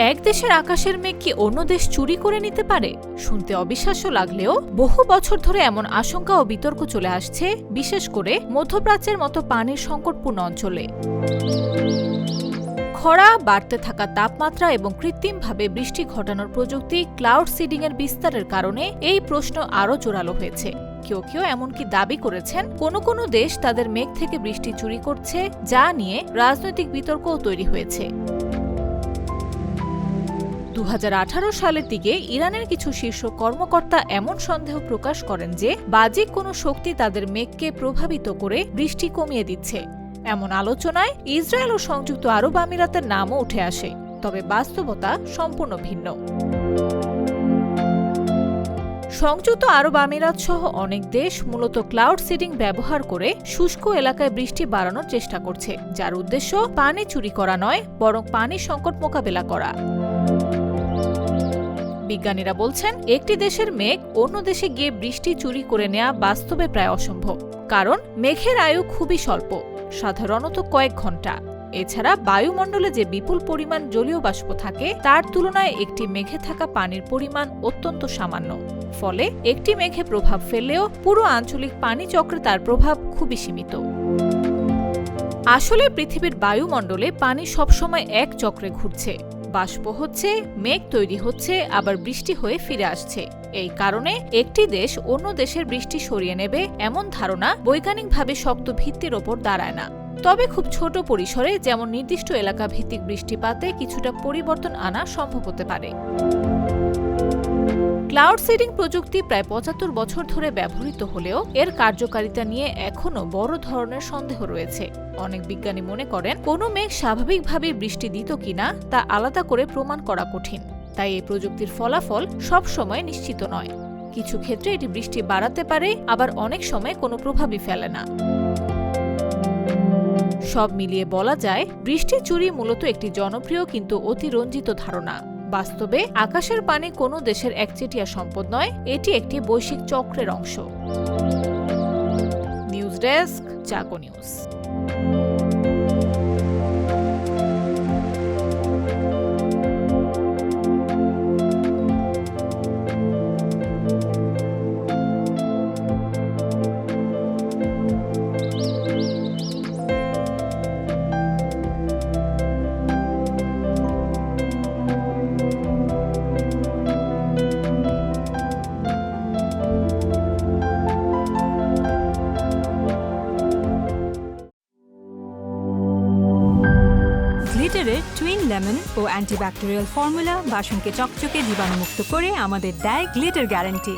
এক দেশের আকাশের মেঘ কি অন্য দেশ চুরি করে নিতে পারে? শুনতে অবিশ্বাস্য লাগলেও বহু বছর ধরে এমন আশঙ্কা ও বিতর্ক চলে আসছে, বিশেষ করে মধ্যপ্রাচ্যের মতো পানির সংকটপূর্ণ অঞ্চলে। খরা, বাড়তে থাকা তাপমাত্রা এবং কৃত্রিমভাবে বৃষ্টি ঘটানোর প্রযুক্তি ক্লাউড সিডিংয়ের বিস্তারের কারণে এই প্রশ্ন আরও জোরালো হয়েছে। কেউ কেউ এমনকি দাবি করেছেন কোনো দেশ তাদের মেঘ থেকে বৃষ্টি চুরি করছে, যা নিয়ে রাজনৈতিক বিতর্কও তৈরি হয়েছে। 2018 সালের দিকে ইরানের কিছু শীর্ষ কর্মকর্তা এমন সন্দেহ প্রকাশ করেন যে বাহ্যিক কোনো শক্তি তাদের মেঘকে প্রভাবিত করে বৃষ্টি কমিয়ে দিচ্ছে। এমন আলোচনায় ইসরায়েল ও সংযুক্ত আরব আমিরাতের নামও উঠে আসে, তবে বাস্তবতা সম্পূর্ণ ভিন্ন। সংযুক্ত আরব আমিরাত সহ অনেক দেশ মূলত ক্লাউড সিডিং ব্যবহার করে শুষ্ক এলাকায় বৃষ্টি বাড়ানোর চেষ্টা করছে, যার উদ্দেশ্য পানি চুরি করা নয়, বরং পানি সংকট মোকাবেলা করা। বিজ্ঞানীরা বলছেন, একটি দেশের মেঘ অন্য দেশে গিয়ে বৃষ্টি চুরি করে নেওয়া বাস্তবে প্রায় অসম্ভব, কারণ মেঘের আয়ু খুবই স্বল্প, সাধারণত কয়েক ঘন্টা। এছাড়া বায়ুমণ্ডলে যে বিপুল পরিমাণ জলীয় বাষ্প থাকে তার তুলনায় একটি মেঘে থাকা পানির পরিমাণ অত্যন্ত সামান্য। ফলে একটি মেঘে প্রভাব ফেললেও পুরো আঞ্চলিক পানি চক্রে তার প্রভাব খুবই সীমিত। আসলে পৃথিবীর বায়ুমণ্ডলে পানি সবসময় এক চক্রে ঘুরছে। বাষ্প হচ্ছে, মেঘ তৈরি হচ্ছে, আবার বৃষ্টি হয়ে ফিরে আসছে। এই কারণে একটি দেশ অন্য দেশের বৃষ্টি সরিয়ে নেবে এমন ধারণা বৈজ্ঞানিকভাবে শক্ত ভিত্তির ওপর দাঁড়ায় না। তবে খুব ছোট পরিসরে, যেমন নির্দিষ্ট এলাকা ভিত্তিক বৃষ্টিপাতে কিছুটা পরিবর্তন আনা সম্ভব হতে পারে। ক্লাউড সিডিং প্রযুক্তি প্রায় 75 বছর ধরে ব্যবহৃত হলেও এর কার্যকারিতা নিয়ে এখনও বড় ধরনের সন্দেহ রয়েছে। অনেক বিজ্ঞানী মনে করেন, কোনো মেঘ স্বাভাবিকভাবেই বৃষ্টি দিত কিনা তা আলাদা করে প্রমাণ করা কঠিন। তাই এই প্রযুক্তির ফলাফল সব সময় নিশ্চিত নয়। কিছু ক্ষেত্রে এটি বৃষ্টি বাড়াতে পারে, আবার অনেক সময় কোনো প্রভাবই ফেলে না। সব মিলিয়ে বলা যায়, বৃষ্টি চুরি মূলত একটি জনপ্রিয় কিন্তু অতিরঞ্জিত ধারণা। বাস্তবে আকাশের পানি কোনো দেশের একচেটিয়া সম্পদ নয়, এটি একটি বৈশ্বিক চক্রের অংশ। News desk, চাকো news. গ্লিটারের twin lemon ও অ্যান্টিব্যাকটেরিয়াল ফর্মুলা বাসনকে চকচকে জীবাণুমুক্ত করে আমাদের দেয় গ্লিটার গ্যারান্টি।